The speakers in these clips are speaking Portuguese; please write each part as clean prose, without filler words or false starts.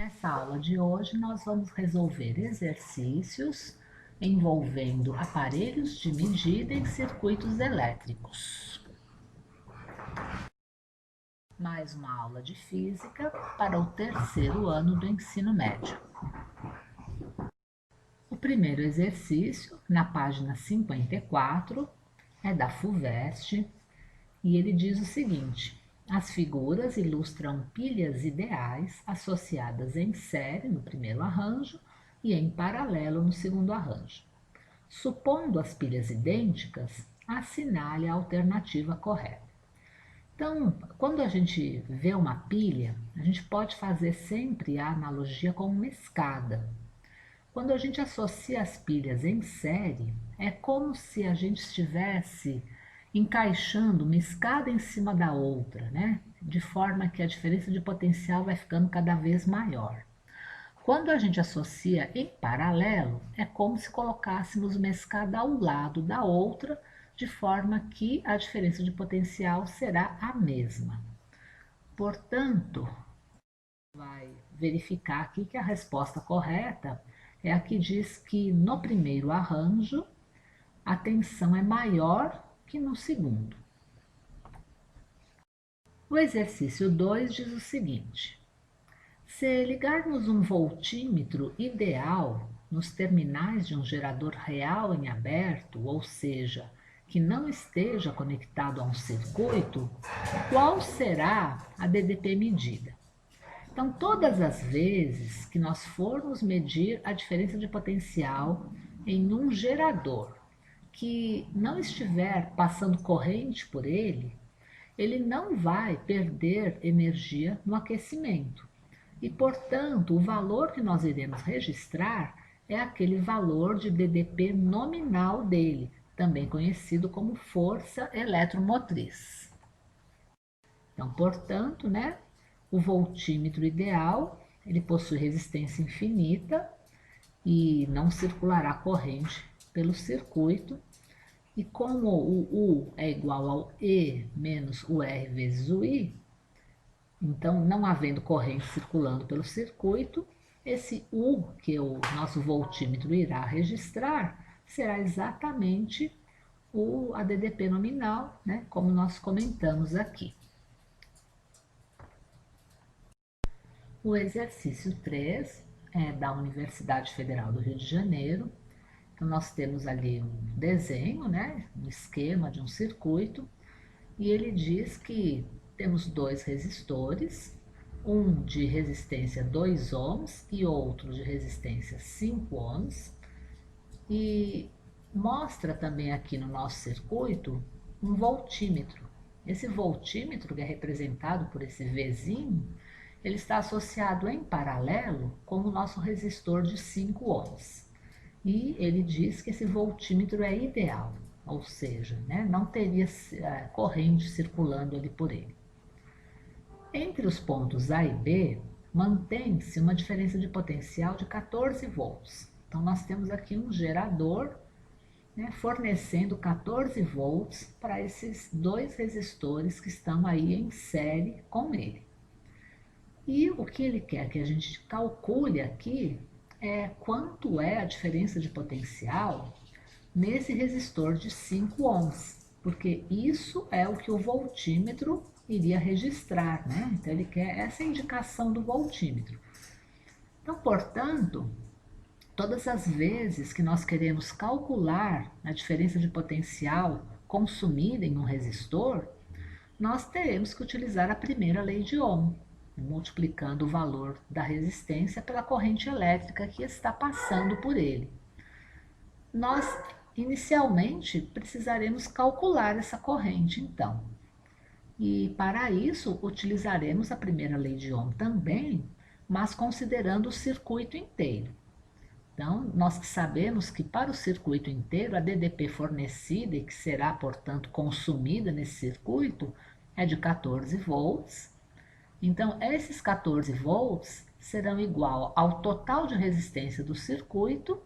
Nessa aula de hoje, nós vamos resolver exercícios envolvendo aparelhos de medida em circuitos elétricos. Mais uma aula de física para o terceiro ano do ensino médio. O primeiro exercício, na página 54, é da FUVEST e ele diz o seguinte: as figuras ilustram pilhas ideais associadas em série no primeiro arranjo e em paralelo no segundo arranjo. Supondo as pilhas idênticas, assinale a alternativa correta. Então, quando a gente vê uma pilha, a gente pode fazer sempre a analogia com uma escada. Quando a gente associa as pilhas em série, é como se a gente estivesse encaixando uma escada em cima da outra, né? De forma que a diferença de potencial vai ficando cada vez maior. Quando a gente associa em paralelo, é como se colocássemos uma escada ao lado da outra, de forma que a diferença de potencial será a mesma. Portanto, vai verificar aqui que a resposta correta é a que diz que no primeiro arranjo a tensão é maior que no segundo. O exercício 2 diz o seguinte: se ligarmos um voltímetro ideal nos terminais de um gerador real em aberto, ou seja, que não esteja conectado a um circuito, qual será a DDP medida? Então, todas as vezes que nós formos medir a diferença de potencial em um gerador que não estiver passando corrente por ele, ele não vai perder energia no aquecimento. E, portanto, o valor que nós iremos registrar é aquele valor de DDP nominal dele, também conhecido como força eletromotriz. Então, portanto, né, o voltímetro ideal, ele possui resistência infinita e não circulará corrente pelo circuito. E como o U é igual ao E menos o R vezes o I, então, não havendo corrente circulando pelo circuito, esse U que o nosso voltímetro irá registrar será exatamente a DDP nominal, né, como nós comentamos aqui. O exercício 3 é da Universidade Federal do Rio de Janeiro. Então, nós temos ali um desenho, né, um esquema de um circuito, e ele diz que temos dois resistores, um de resistência 2 ohms e outro de resistência 5 ohms, e mostra também aqui no nosso circuito um voltímetro. Esse voltímetro, que é representado por esse Vzinho, ele está associado em paralelo com o nosso resistor de 5 ohms. E ele diz que esse voltímetro é ideal, ou seja, né, não teria corrente circulando ali por ele. Entre os pontos A e B, mantém-se uma diferença de potencial de 14 volts. Então, nós temos aqui um gerador, né, fornecendo 14 volts para esses dois resistores que estão aí em série com ele. E o que ele quer que a gente calcule aqui é quanto é a diferença de potencial nesse resistor de 5 ohms, porque isso é o que o voltímetro iria registrar, né? Então ele quer essa indicação do voltímetro. Então, portanto, todas as vezes que nós queremos calcular a diferença de potencial consumida em um resistor, nós teremos que utilizar a primeira lei de Ohm, multiplicando o valor da resistência pela corrente elétrica que está passando por ele. Nós, inicialmente, precisaremos calcular essa corrente, então. E para isso, utilizaremos a primeira lei de Ohm também, mas considerando o circuito inteiro. Então, nós sabemos que para o circuito inteiro, a DDP fornecida e que será, portanto, consumida nesse circuito é de 14 volts. Então, esses 14 volts serão igual ao total de resistência do circuito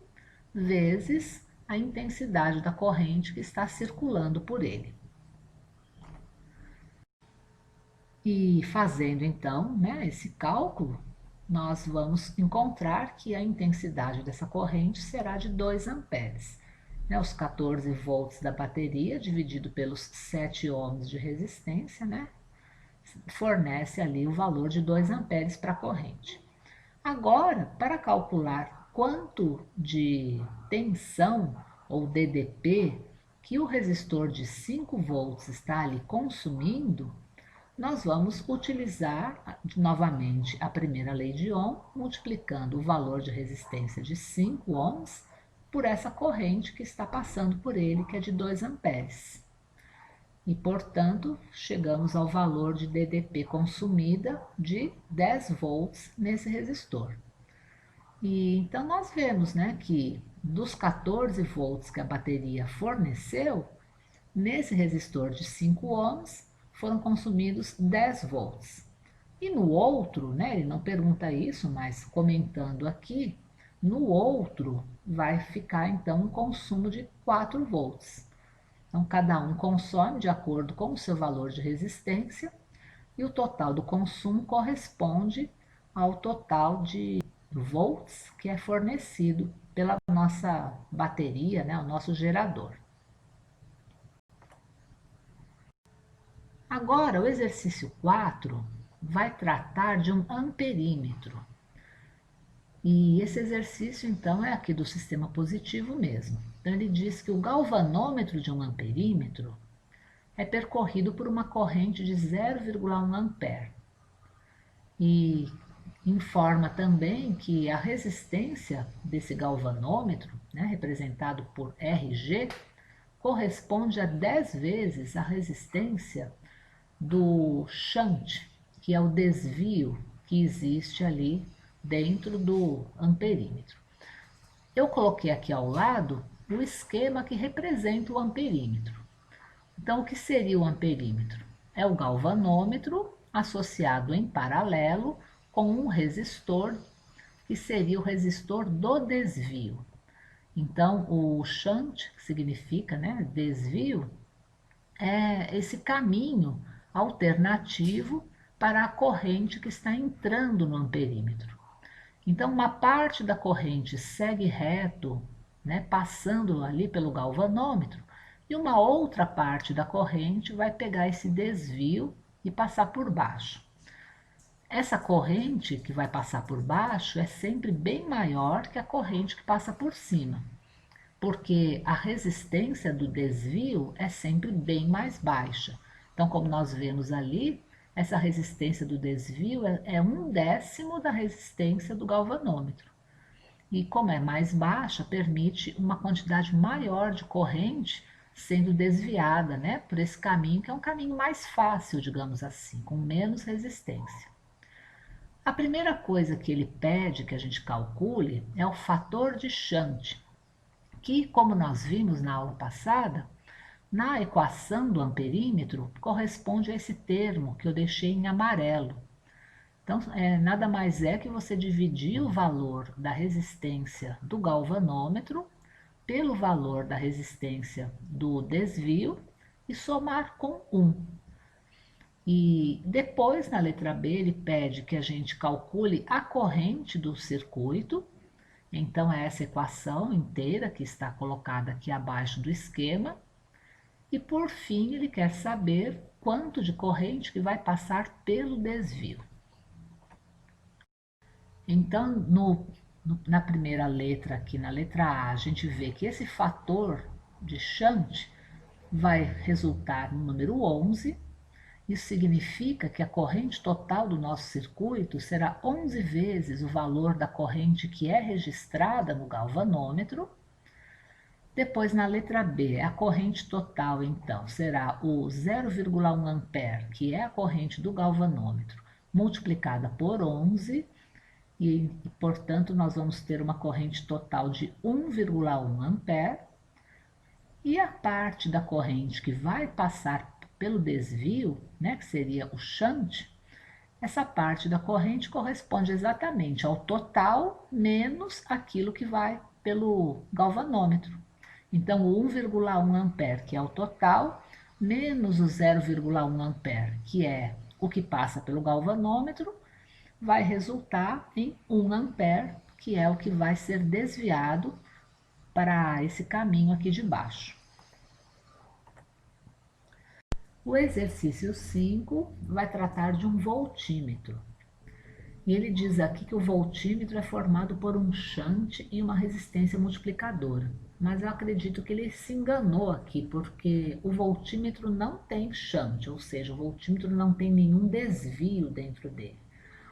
vezes a intensidade da corrente que está circulando por ele. E fazendo então, né, esse cálculo, nós vamos encontrar que a intensidade dessa corrente será de 2 amperes. Né, os 14 volts da bateria, dividido pelos 7 ohms de resistência, né, fornece ali o valor de 2 amperes para a corrente. Agora, para calcular quanto de tensão ou DDP que o resistor de 5 volts está ali consumindo, nós vamos utilizar novamente a primeira lei de Ohm, multiplicando o valor de resistência de 5 ohms por essa corrente que está passando por ele, que é de 2 amperes. E, portanto, chegamos ao valor de DDP consumida de 10 volts nesse resistor. E então nós vemos, né, que dos 14 volts que a bateria forneceu, nesse resistor de 5 ohms foram consumidos 10 volts. E no outro, né, ele não pergunta isso, mas comentando aqui, no outro vai ficar então um consumo de 4 volts. Então cada um consome de acordo com o seu valor de resistência e o total do consumo corresponde ao total de volts que é fornecido pela nossa bateria, né, o nosso gerador. Agora, o exercício 4 vai tratar de um amperímetro. E esse exercício, então, é aqui do sistema positivo mesmo. Então, ele diz que o galvanômetro de um amperímetro é percorrido por uma corrente de 0,1 ampere. E informa também que a resistência desse galvanômetro, né, representado por Rg, corresponde a 10 vezes a resistência do shunt, que é o desvio que existe ali dentro do amperímetro. Eu coloquei aqui ao lado o esquema que representa o amperímetro. Então, o que seria o amperímetro? É o galvanômetro associado em paralelo com um resistor, que seria o resistor do desvio. Então, o shunt, que significa, né, desvio, é esse caminho alternativo para a corrente que está entrando no amperímetro. Então, uma parte da corrente segue reto, né, passando ali pelo galvanômetro, e uma outra parte da corrente vai pegar esse desvio e passar por baixo. Essa corrente que vai passar por baixo é sempre bem maior que a corrente que passa por cima, porque a resistência do desvio é sempre bem mais baixa. Então, como nós vemos ali, essa resistência do desvio é 1/10 da resistência do galvanômetro. E como é mais baixa, permite uma quantidade maior de corrente sendo desviada, né, por esse caminho, que é um caminho mais fácil, digamos assim, com menos resistência. A primeira coisa que ele pede que a gente calcule é o fator de shunt, que, como nós vimos na aula passada, na equação do amperímetro corresponde a esse termo que eu deixei em amarelo. Então, nada mais é que você dividir o valor da resistência do galvanômetro pelo valor da resistência do desvio e somar com 1. E depois, na letra B, ele pede que a gente calcule a corrente do circuito. Então, é essa equação inteira que está colocada aqui abaixo do esquema. E, por fim, ele quer saber quanto de corrente que vai passar pelo desvio. Então, na primeira letra aqui, na letra A, a gente vê que esse fator de shunt vai resultar no número 11. Isso significa que a corrente total do nosso circuito será 11 vezes o valor da corrente que é registrada no galvanômetro. Depois, na letra B, a corrente total, então, será o 0,1 ampere, que é a corrente do galvanômetro, multiplicada por 11, e, portanto, nós vamos ter uma corrente total de 1,1 ampere. E a parte da corrente que vai passar pelo desvio, né, que seria o shunt, essa parte da corrente corresponde exatamente ao total menos aquilo que vai pelo galvanômetro. Então, o 1,1 ampere, que é o total, menos o 0,1 ampere, que é o que passa pelo galvanômetro, vai resultar em 1 ampere, que é o que vai ser desviado para esse caminho aqui de baixo. O exercício 5 vai tratar de um voltímetro. E ele diz aqui que o voltímetro é formado por um shunt e uma resistência multiplicadora. Mas eu acredito que ele se enganou aqui, porque o voltímetro não tem shunt, ou seja, o voltímetro não tem nenhum desvio dentro dele.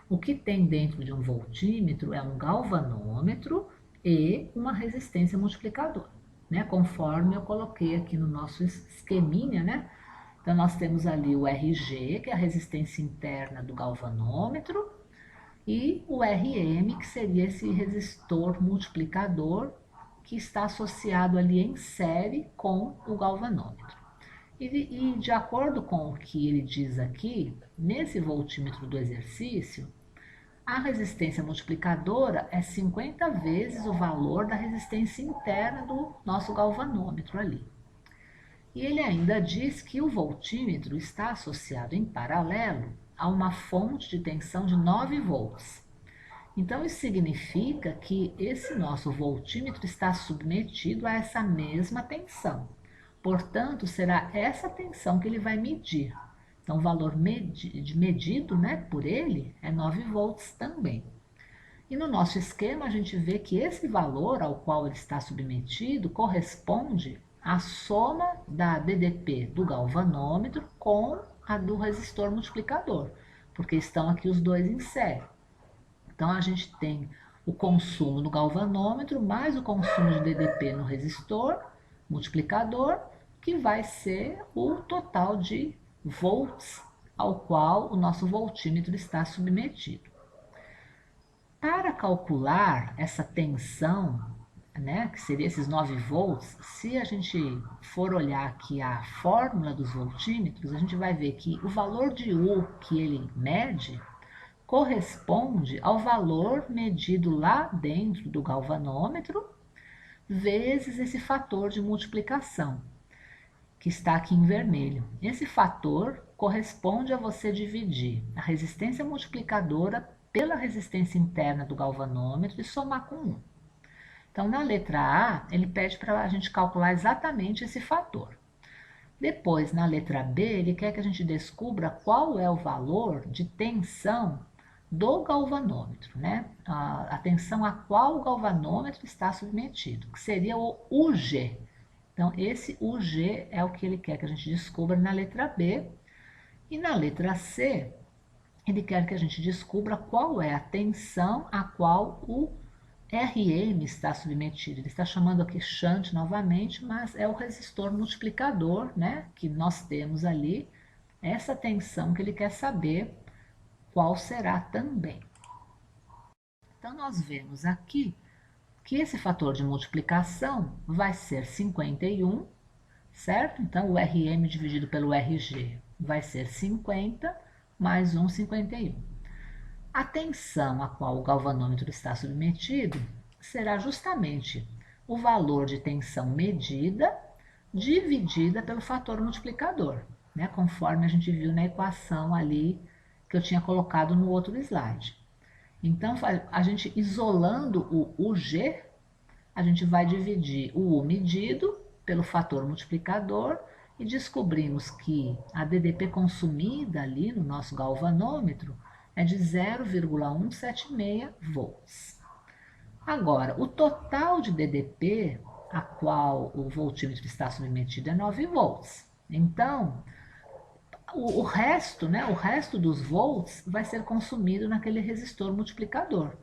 O que tem dentro de um voltímetro é um galvanômetro e uma resistência multiplicadora, né? Conforme eu coloquei aqui no nosso esqueminha, né? Então, nós temos ali o RG, que é a resistência interna do galvanômetro, e o RM, que seria esse resistor multiplicador que está associado ali em série com o galvanômetro. E de acordo com o que ele diz aqui, nesse voltímetro do exercício, a resistência multiplicadora é 50 vezes o valor da resistência interna do nosso galvanômetro ali. E ele ainda diz que o voltímetro está associado em paralelo a uma fonte de tensão de 9 volts. Então, isso significa que esse nosso voltímetro está submetido a essa mesma tensão. Portanto, será essa tensão que ele vai medir. Então, o valor medido, né, por ele é 9 volts também. E no nosso esquema, a gente vê que esse valor ao qual ele está submetido corresponde à soma da DDP do galvanômetro com a do resistor multiplicador, porque estão aqui os dois em série. Então, a gente tem o consumo no galvanômetro mais o consumo de DDP no resistor multiplicador, que vai ser o total de volts ao qual o nosso voltímetro está submetido. Para calcular essa tensão, né, que seria esses 9 volts, se a gente for olhar aqui a fórmula dos voltímetros, a gente vai ver que o valor de U que ele mede corresponde ao valor medido lá dentro do galvanômetro, vezes esse fator de multiplicação, que está aqui em vermelho. Esse fator corresponde a você dividir a resistência multiplicadora pela resistência interna do galvanômetro e somar com 1. Então, na letra A, ele pede para a gente calcular exatamente esse fator. Depois, na letra B, ele quer que a gente descubra qual é o valor de tensão do galvanômetro, né? A tensão a qual o galvanômetro está submetido, que seria o UG. Então, esse UG é o que ele quer que a gente descubra na letra B. E na letra C, ele quer que a gente descubra qual é a tensão a qual o RM está submetido. Ele está chamando aqui shunt novamente, mas é o resistor multiplicador, né, que nós temos ali, essa tensão que ele quer saber qual será também. Então, nós vemos aqui que esse fator de multiplicação vai ser 51, certo? Então, o RM dividido pelo RG vai ser 50 mais 1, 51. A tensão a qual o galvanômetro está submetido será justamente o valor de tensão medida dividida pelo fator multiplicador, né? Conforme a gente viu na equação ali que eu tinha colocado no outro slide. Então, a gente isolando o UG, a gente vai dividir o U medido pelo fator multiplicador e descobrimos que a DDP consumida ali no nosso galvanômetro é de 0,176 volts. Agora, o total de DDP a qual o voltímetro está submetido é 9 volts. Então, o resto, né, o resto dos volts vai ser consumido naquele resistor multiplicador.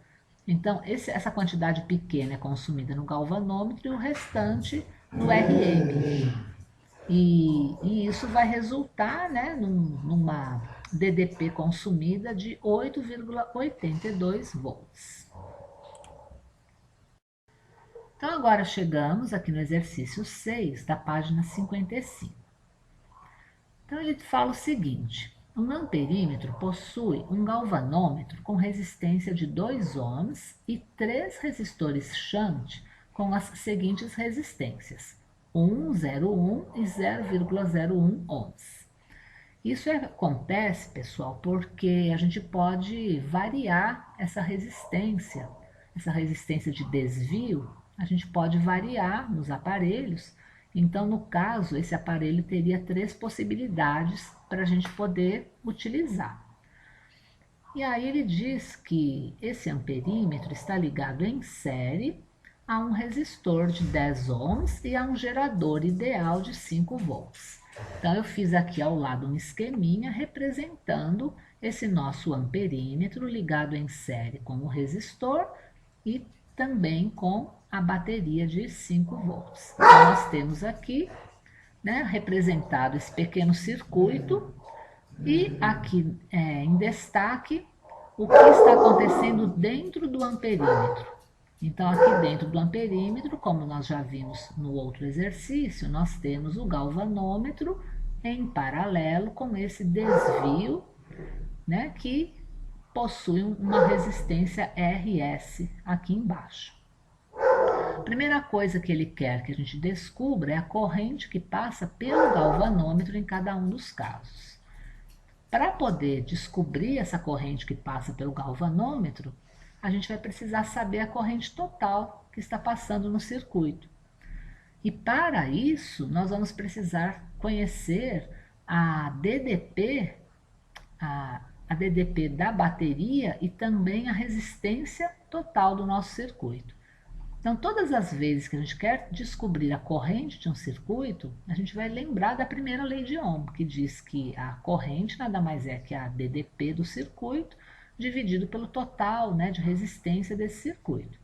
Então, essa quantidade pequena é consumida no galvanômetro e o restante no RM. E isso vai resultar, né, numa DDP consumida de 8,82 volts. Então, agora chegamos aqui no exercício 6 da página 55. Então, ele fala o seguinte: um amperímetro possui um galvanômetro com resistência de 2 ohms e 3 resistores shunt com as seguintes resistências: 1, 0,1 e 0,01 ohms. Acontece, pessoal, porque a gente pode variar essa resistência de desvio, a gente pode variar nos aparelhos. Então, no caso, esse aparelho teria três possibilidades para a gente poder utilizar. E aí ele diz que esse amperímetro está ligado em série a um resistor de 10 ohms e a um gerador ideal de 5 volts. Então eu fiz aqui ao lado um esqueminha representando esse nosso amperímetro ligado em série com o resistor e também com a bateria de 5 volts. Então nós temos aqui, né, representado esse pequeno circuito e aqui em destaque o que está acontecendo dentro do amperímetro. Então, aqui dentro do amperímetro, como nós já vimos no outro exercício, nós temos o galvanômetro em paralelo com esse desvio, né, que possui uma resistência RS aqui embaixo. A primeira coisa que ele quer que a gente descubra é a corrente que passa pelo galvanômetro em cada um dos casos. Para poder descobrir essa corrente que passa pelo galvanômetro, a gente vai precisar saber a corrente total que está passando no circuito. E para isso, nós vamos precisar conhecer a DDP, a DDP da bateria e também a resistência total do nosso circuito. Então, todas as vezes que a gente quer descobrir a corrente de um circuito, a gente vai lembrar da primeira lei de Ohm, que diz que a corrente nada mais é que a DDP do circuito dividido pelo total, né, de resistência desse circuito.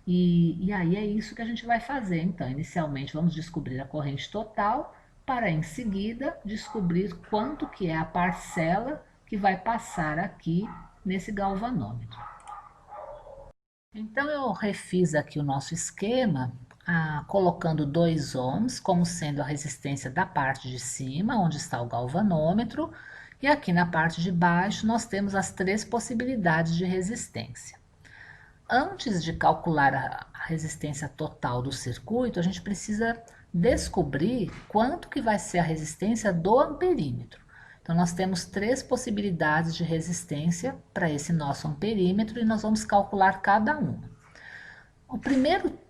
E aí é isso que a gente vai fazer. Então, inicialmente vamos descobrir a corrente total, para em seguida descobrir quanto que é a parcela que vai passar aqui nesse galvanômetro. Então eu refiz aqui o nosso esquema, colocando 2 ohms como sendo a resistência da parte de cima, onde está o galvanômetro, e aqui na parte de baixo nós temos as três possibilidades de resistência. Antes de calcular a resistência total do circuito, a gente precisa descobrir quanto que vai ser a resistência do amperímetro. Então, nós temos três possibilidades de resistência para esse nosso amperímetro e nós vamos calcular cada uma.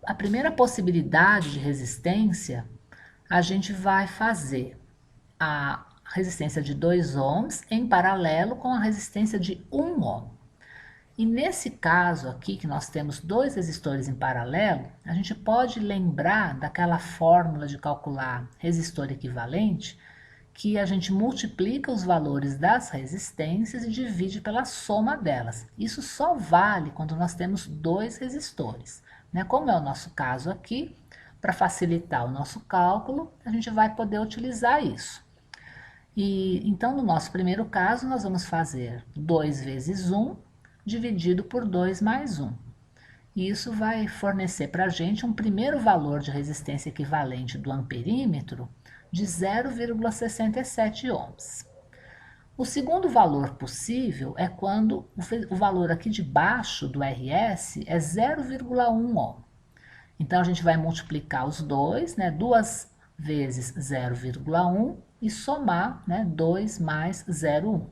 A primeira possibilidade de resistência, a gente vai fazer a resistência de 2 ohms em paralelo com a resistência de 1 ohm. E nesse caso aqui, que nós temos dois resistores em paralelo, a gente pode lembrar daquela fórmula de calcular resistor equivalente, que a gente multiplica os valores das resistências e divide pela soma delas. Isso só vale quando nós temos dois resistores, né? Como é o nosso caso aqui, para facilitar o nosso cálculo, a gente vai poder utilizar isso. E então, no nosso primeiro caso, nós vamos fazer 2 vezes 1 dividido por 2 mais 1. E isso vai fornecer para a gente um primeiro valor de resistência equivalente do amperímetro de 0,67 ohms. O segundo valor possível é quando o valor aqui de baixo do RS é 0,1 ohm. Então, a gente vai multiplicar os dois, né, 2 vezes 0,1 e somar, né, 2 mais 0,1.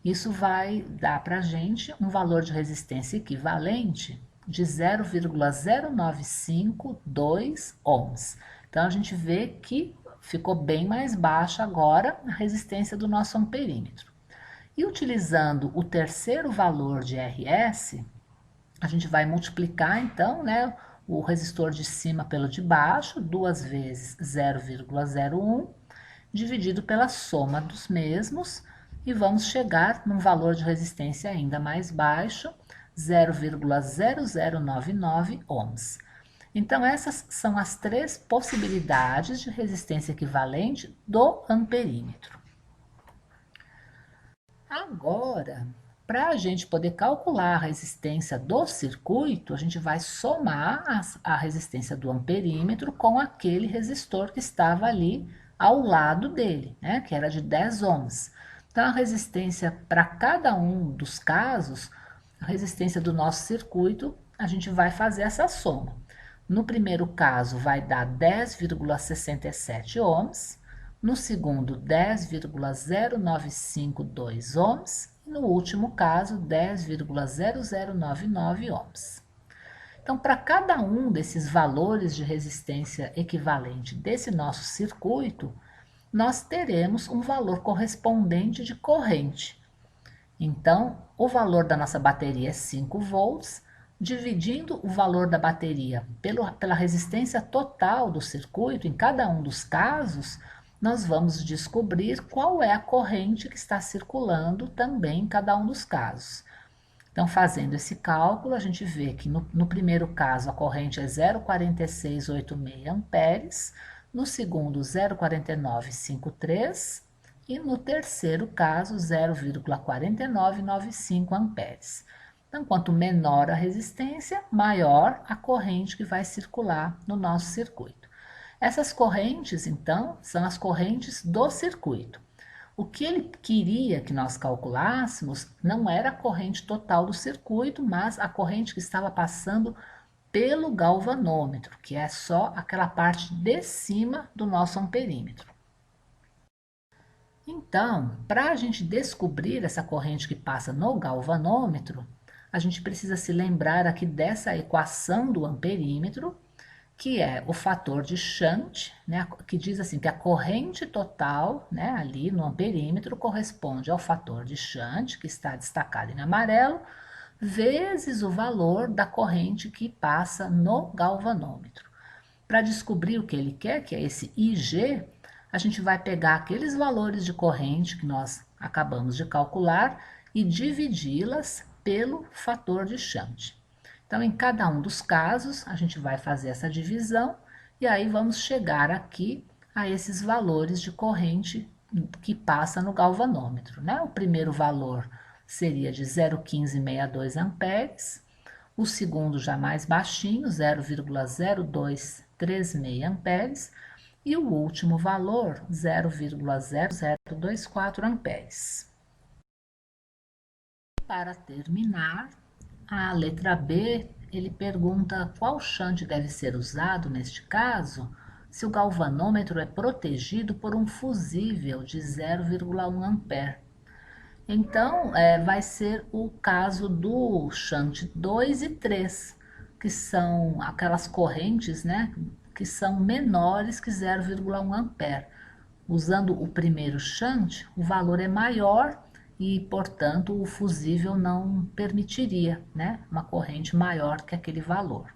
Isso vai dar para a gente um valor de resistência equivalente de 0,0952 ohms. Então, a gente vê que ficou bem mais baixa agora a resistência do nosso amperímetro. E utilizando o terceiro valor de RS, a gente vai multiplicar então, né, o resistor de cima pelo de baixo, 2 vezes 0,01, dividido pela soma dos mesmos, e vamos chegar num valor de resistência ainda mais baixo, 0,0099 ohms. Então, essas são as três possibilidades de resistência equivalente do amperímetro. Agora, para a gente poder calcular a resistência do circuito, a gente vai somar a resistência do amperímetro com aquele resistor que estava ali ao lado dele, né, que era de 10 ohms. Então, a resistência para cada um dos casos, a resistência do nosso circuito, a gente vai fazer essa soma. No primeiro caso, vai dar 10,67 ohms. no segundo 10,0952 ohms e no último caso 10,0099 ohms. Então, para cada um desses valores de resistência equivalente desse nosso circuito, nós teremos um valor correspondente de corrente. Então, o valor da nossa bateria é 5 volts, dividindo o valor da bateria pela resistência total do circuito, em cada um dos casos, nós vamos descobrir qual é a corrente que está circulando também em cada um dos casos. Então, fazendo esse cálculo, a gente vê que no primeiro caso a corrente é 0,4686 amperes, no segundo 0,4953 e no terceiro caso 0,4995 amperes. Então, quanto menor a resistência, maior a corrente que vai circular no nosso circuito. Essas correntes, então, são as correntes do circuito. O que ele queria que nós calculássemos não era a corrente total do circuito, mas a corrente que estava passando pelo galvanômetro, que é só aquela parte de cima do nosso amperímetro. Então, para a gente descobrir essa corrente que passa no galvanômetro, a gente precisa se lembrar aqui dessa equação do amperímetro, que é o fator de Shunt, né, que diz assim que a corrente total, né, ali no amperímetro corresponde ao fator de Shunt, que está destacado em amarelo, vezes o valor da corrente que passa no galvanômetro. Para descobrir o que ele quer, que é esse IG, a gente vai pegar aqueles valores de corrente que nós acabamos de calcular e dividi-las pelo fator de Shunt. Então, em cada um dos casos, a gente vai fazer essa divisão e aí vamos chegar aqui a esses valores de corrente que passa no galvanômetro, né? O primeiro valor seria de 0,1562 amperes, o segundo já mais baixinho, 0,0236 amperes, e o último valor, 0,0024 amperes. Para terminar, a letra B, ele pergunta qual shunt deve ser usado neste caso, se o galvanômetro é protegido por um fusível de 0,1 ampere. Então, vai ser o caso do shunt 2 e 3, que são aquelas correntes, né, que são menores que 0,1 ampere. Usando o primeiro shunt, o valor é maior e, portanto, o fusível não permitiria, né, uma corrente maior que aquele valor.